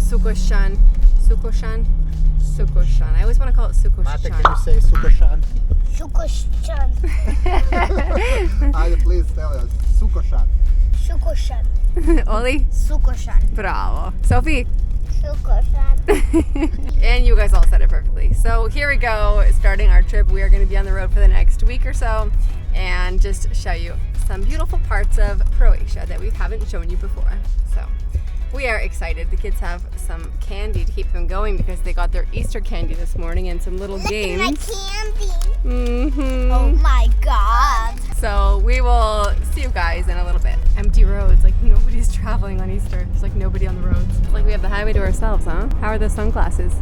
Sukoshan. Sukoshan? Sukoshan. I always want to call it Sukoshan. Mate, can you say Sukoshan? Sukoshan. Please tell us. Sukoshan. Sukoshan. Oli? Sukoshan. Bravo. Sophie? Sukoshan. And you guys all said it perfectly. So here we go, starting our trip. We are going to be on the road for the next week or so and just show you some beautiful parts of Croatia that we haven't shown you before. So we are excited. The kids have some candy to keep them going because they got their Easter candy this morning and some little games. Look at my candy. Mm-hmm. Oh my god. So we will see you guys in a little bit. Empty roads, like nobody's traveling on Easter. There's like nobody on the roads. It's like we have the highway to ourselves, huh? How are those sunglasses?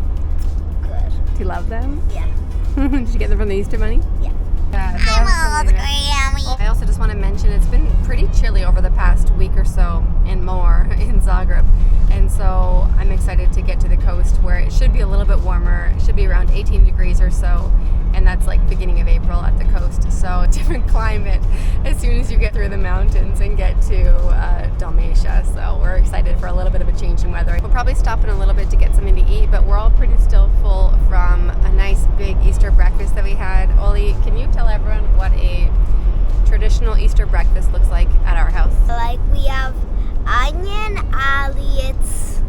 Good. Do you love them? Yeah. Did you get them from the Easter Bunny? Yeah. Yeah. I'm a little Grammy. I also just want to mention it's been pretty chilly over the past week or so and more in Zagreb. And so I'm excited to get to the coast where it should be a little bit warmer. It should be around 18 degrees or so. And that's like beginning of April at the coast. So a different climate as soon as you get through the mountains and get to Dalmatia. So we're excited for a little bit of a change in weather. We'll probably stop in a little bit to get something to eat, but we're all pretty still full from a nice big Easter breakfast that we had. Oli, can you tell everyone what a traditional Easter breakfast looks like at our house? Like we have onion, it's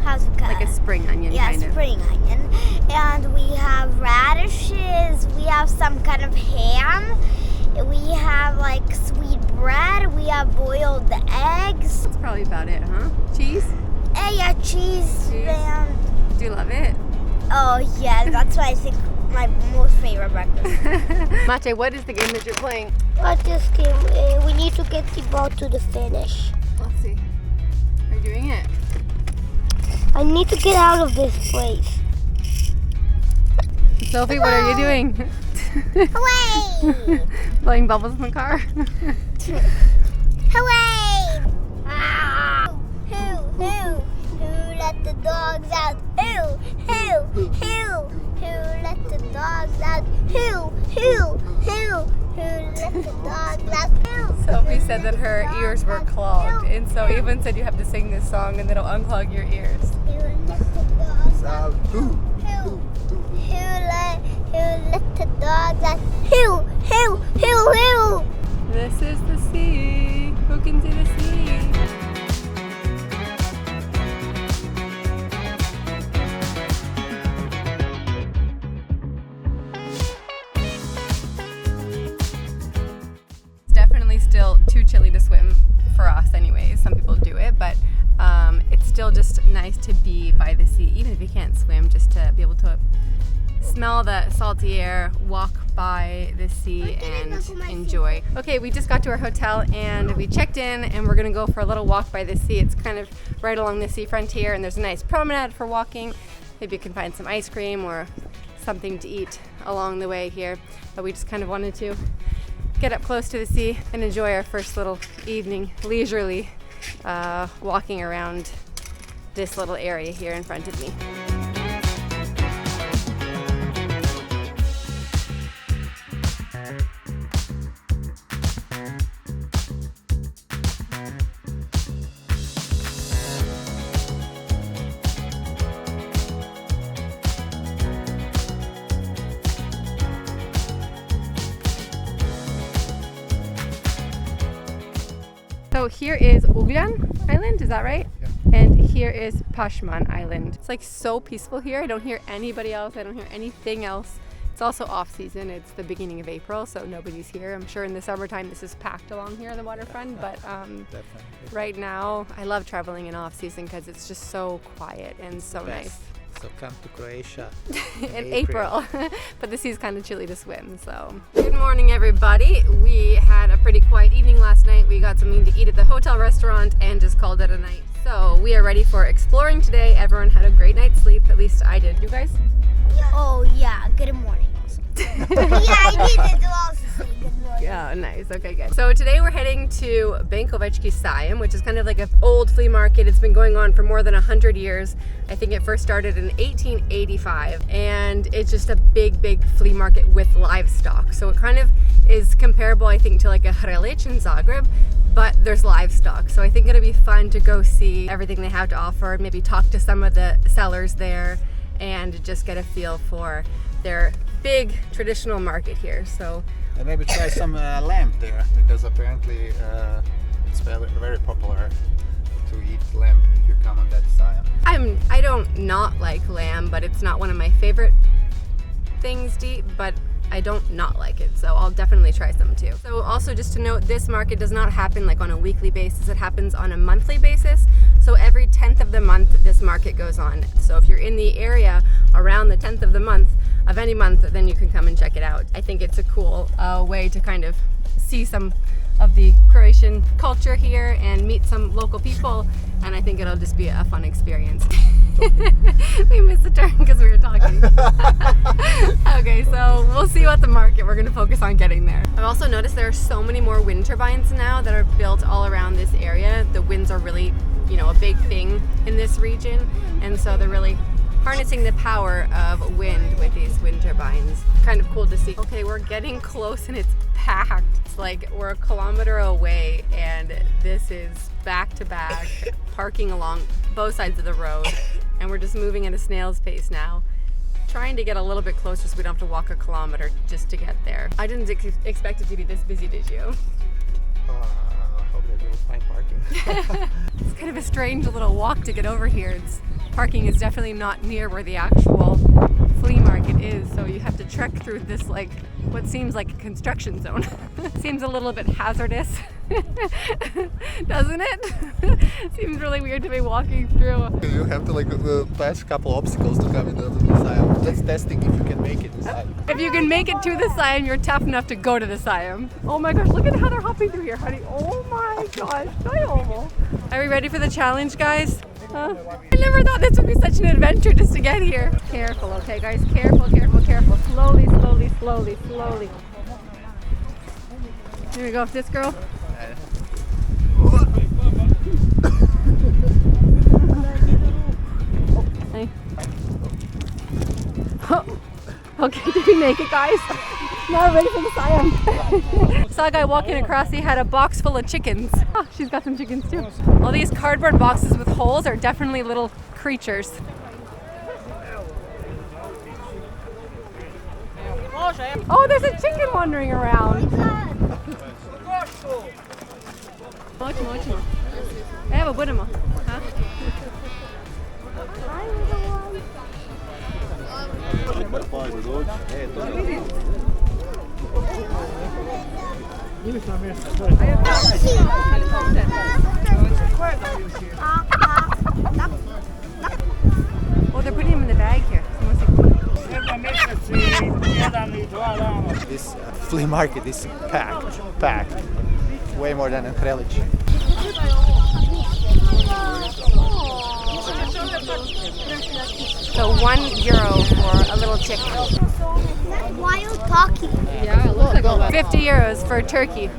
how's it called? Like a spring onion, yeah, kind of. spring onion. And we have radishes, we have some kind of ham, we have like sweet bread, we have boiled eggs. That's probably about it, huh? Cheese? Yeah, cheese. And Do you love it? oh yeah, that's what I think my most favorite breakfast. Mate, what is the game that you're playing? What this game? We need to get the ball to the finish. Let's see. Are you doing it? I need to get out of this place. Sophie, what are you doing? Hooray! Blowing bubbles in the car? Hooray! Ah! Who let the dogs out? Who let the dogs out? Who let the dogs out? Sophie said that her ears were clogged, and so Evan said you have to sing this song and it'll unclog your ears. Who let the dogs out? So, who? Who let the dogs out? Who? This is the sea. Who can see the sea? Definitely still too chilly to swim for us anyways. Some people do it, but it's still just nice to be by the sea, even if you can't swim, just to be able to smell the salty air, walk by the sea and enjoy. Okay, we just got to our hotel and we checked in and we're gonna go for a little walk by the sea. It's kind of right along the seafront here and there's a nice promenade for walking. Maybe you can find some ice cream or something to eat along the way here. But we just kind of wanted to get up close to the sea and enjoy our first little evening leisurely walking around this little area here in front of me. So here is Ugljan Island, is that right? Yeah. And here is Pashman Island. It's like so peaceful here. I don't hear anybody else. I don't hear anything else. It's also off season. It's the beginning of April, so nobody's here. I'm sure in the summertime this is packed along here on the waterfront, but Definitely. right now I love traveling in off season because it's just so quiet and so nice. So come to Croatia in April. But the sea's kind of chilly to swim, so. Good morning, everybody. We had a pretty quiet evening last night. We got something to eat at the hotel restaurant and just called it a night. So we are ready for exploring today. Everyone had a great night's sleep, at least I did. You guys? Oh yeah, good morning. Yeah, I needed to also say good morning. Yeah, nice. Okay, good. So today we're heading to Bankovački Sajam, which is kind of like an old flea market. It's been going on for more than 100 years. I think it first started in 1885, and it's just a big, big flea market with livestock. So it kind of is comparable, I think, to like a Hrelić in Zagreb, but there's livestock. So I think it'll be fun to go see everything they have to offer, maybe talk to some of the sellers there and just get a feel for their big traditional market here. So And maybe try some lamb there, because apparently it's very popular to eat lamb if you come on that side. I don't not like lamb, but it's not one of my favorite things to eat, but I don't not like it, so I'll definitely try some too. So also just to note, this market does not happen like on a weekly basis, it happens on a monthly basis. So every 10th of the month this market goes on. So if you're in the area around the 10th of the month, of any month, then you can come and check it out. I think it's a cool way to kind of see some of the Croatian culture here and meet some local people, and I think it'll just be a fun experience. We missed a turn because we were talking. Okay, so we'll see what the market, we're going to focus on getting there. I've also noticed there are so many more wind turbines now that are built all around this area. The winds are really, you know, a big thing in this region, and so they're really harnessing the power of wind with these wind turbines. Kind of cool to see. Okay, we're getting close and it's packed. It's like we're a kilometer away and this is back to back parking along both sides of the road, and we're just moving at a snail's pace now, trying to get a little bit closer so we don't have to walk a kilometer just to get there. I didn't expect it to be this busy, did you? I hope that you'll find parking. It's kind of a strange little walk to get over here. Parking is definitely not near where the actual flea market is, so you have to trek through this, like, what seems like a construction zone. Seems a little bit hazardous, doesn't it? Seems really weird to be walking through. You have to like pass a couple obstacles to come into the Siam. That's testing if you can make it inside. If you can make it to the Siam, you're tough enough to go to the Siam. Oh my gosh, look at how they're hopping through here, honey. Oh my gosh, are we ready for the challenge, guys? I never thought this would be such an adventure just to get here. Careful, okay guys, careful, careful, careful. Slowly, slowly, slowly, slowly. Here we go, this girl. Hey. Oh. Okay, did we make it, guys? Now we're ready for the Siam. Saw a guy walking across, he had a box full of chickens. Oh, she's got some chickens too. All these cardboard boxes with holes are definitely little creatures. Oh, there's a chicken wandering around. Ótimo, ótimo. Evo, budemo. Huh? Oh, they're putting him in the bag here. This flea market is packed. Way more than in Hrelić. So €1 for a little chicken. Wild turkey. Yeah, it looks like a 50 euros for a turkey.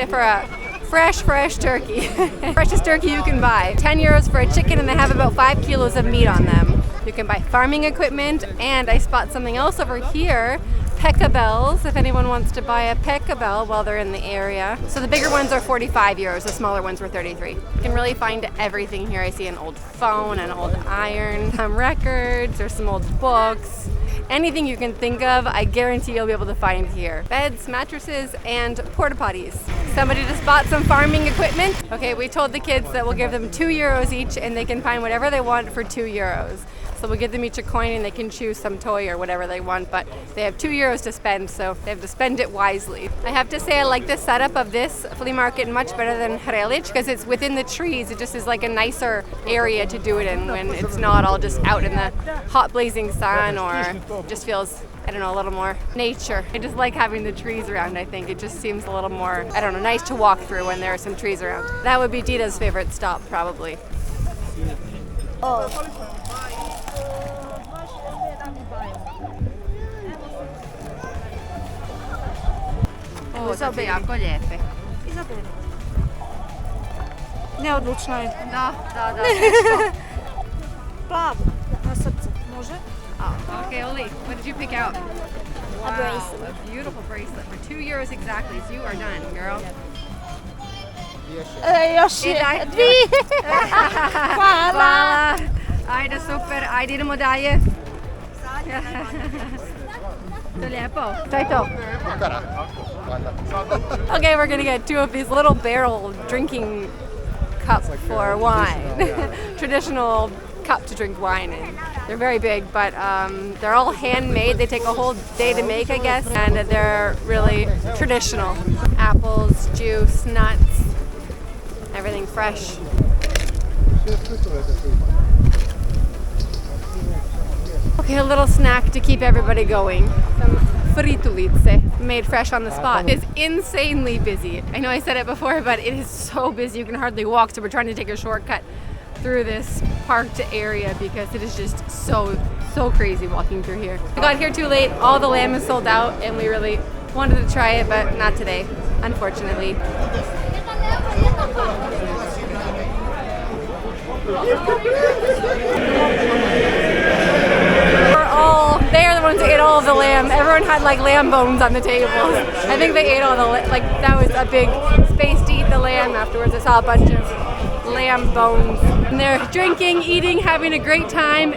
For a fresh turkey. Freshest turkey you can buy. 10 euros for a chicken, and they have about 5 kilos of meat on them. You can buy farming equipment, and I spot something else over here. Pekka bells, if anyone wants to buy a Pekka bell while they're in the area. So the bigger ones are 45 euros, the smaller ones were 33. You can really find everything here. I see an old phone, an old iron, some records, or some old books. Anything you can think of, I guarantee you'll be able to find here. Beds, mattresses, and porta potties. Somebody just bought some farming equipment. Okay, we told the kids that we'll give them €2 each, and they can find whatever they want for €2. So we'll give them each a coin and they can choose some toy or whatever they want, but they have €2 to spend, so they have to spend it wisely. I have to say I like the setup of this flea market much better than Hrelić because it's within the trees. It just is like a nicer area to do it in when it's not all just out in the hot blazing sun, or just feels, I don't know, a little more nature. I just like having the trees around. I think it just seems a little more, I don't know, nice to walk through when there are some trees around. That would be Dita's favorite stop, probably. Oh. O, to su jako lijepe. Izabere. Neodlučna je. Da, teško. Plav na srce. Može? Oh, okay, Oli, what did you pick out? A bracelet. A beautiful bracelet for €2 exactly. So you are done, girl. Još je dvije. Hvala. Hvala. Ajde, super. Ajde, idemo dalje. To je lijepo. To je to. Okay, we're gonna get two of these little barrel drinking cups for wine. Traditional cup to drink wine in. They're very big, but they're all handmade. They take a whole day to make, I guess, and they're really traditional. Apples, juice, nuts, everything fresh. Okay, a little snack to keep everybody going. Some fritulice made fresh on the spot. It's insanely busy. I know I said it before, but it is so busy you can hardly walk, so we're trying to take a shortcut through this parked area because it is just so crazy walking through here. We got here too late, all the lamb is sold out, and we really wanted to try it, but not today, unfortunately. They're the ones who ate all of the lamb. Everyone had like lamb bones on the tables. I think they ate all the, like that was a big space to eat the lamb afterwards. I saw a bunch of lamb bones. And they're drinking, eating, having a great time.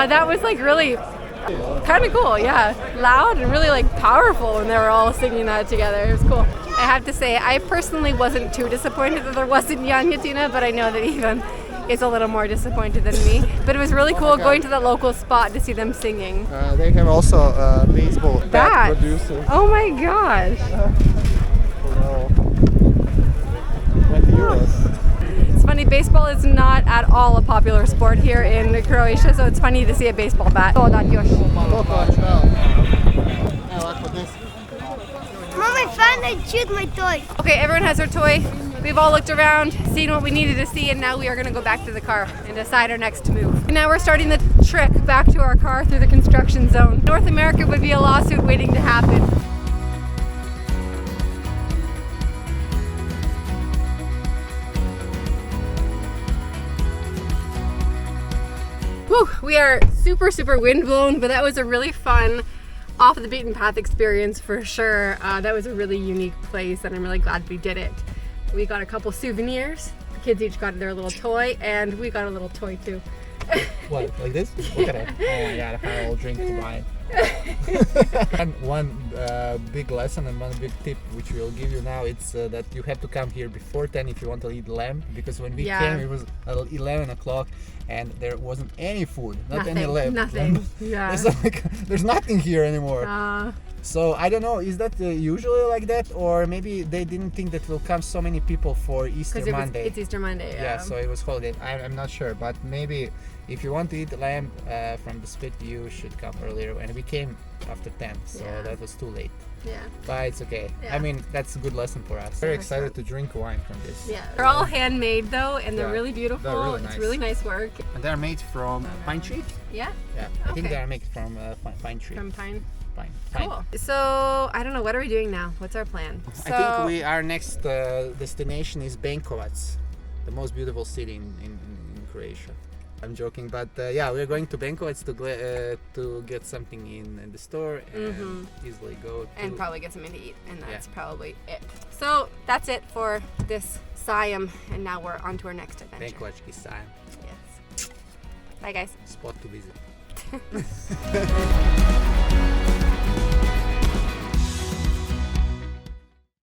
That was like really kind of cool, yeah. Loud and really like powerful when they were all singing that together. It was cool. I have to say, I personally wasn't too disappointed that there wasn't Janjetina, but I know that Ivan is a little more disappointed than me. But it was really cool going to the local spot to see them singing. They have also a baseball bat producer. Oh my gosh. It's funny, baseball is not at all a popular sport here in Croatia, so it's funny to see a baseball bat. Oh, that još. Mom, I found I chewed my toy. Okay, everyone has their toy. We've all looked around, seen what we needed to see, and now we are going to go back to the car and decide our next move. And now we're starting the trek back to our car through the construction zone. North America would be a lawsuit waiting to happen. Whew, we are super windblown, but that was a really fun off the beaten path experience for sure. That was a really unique place and I'm really glad we did it. We got a couple souvenirs. The kids each got their little toy and we got a little toy too. What, like this? Look at it. Oh my god, I will drink to wine. And one big lesson and one big tip which we'll give you now, it's that you have to come here before 10 if you want to eat lamb, because when we came it was 11 o'clock and there wasn't any food, any lamb. Nothing. Yeah. It's like, there's nothing here anymore. So I don't know, is that usually like that, or maybe they didn't think that will come so many people for Easter Monday. It's Easter Monday. Yeah, so it was holiday. I'm not sure, but maybe if you want to eat lamb from the spit, you should come earlier. And we came after 10, so that was too late. Yeah. But it's okay. Yeah. I mean, that's a good lesson for us. Very excited to drink wine from this. Yeah. They're all handmade though, and they're really beautiful. They're really nice. It's really nice work. And they're made from pine tree? Yeah? Yeah. I think they're made from pine tree. From pine. Pine. Cool. So, I don't know, what are we doing now? What's our plan? I think our next destination is Benkovac, the most beautiful city in Croatia. I'm joking, but yeah, we're going to Benkovac to get something in the store and easily go to... And probably get something to eat, and that's probably it. So, that's it for this Sajam, and now we're on to our next adventure. Benkovački Sajam. Yes. Bye guys. Spot to visit.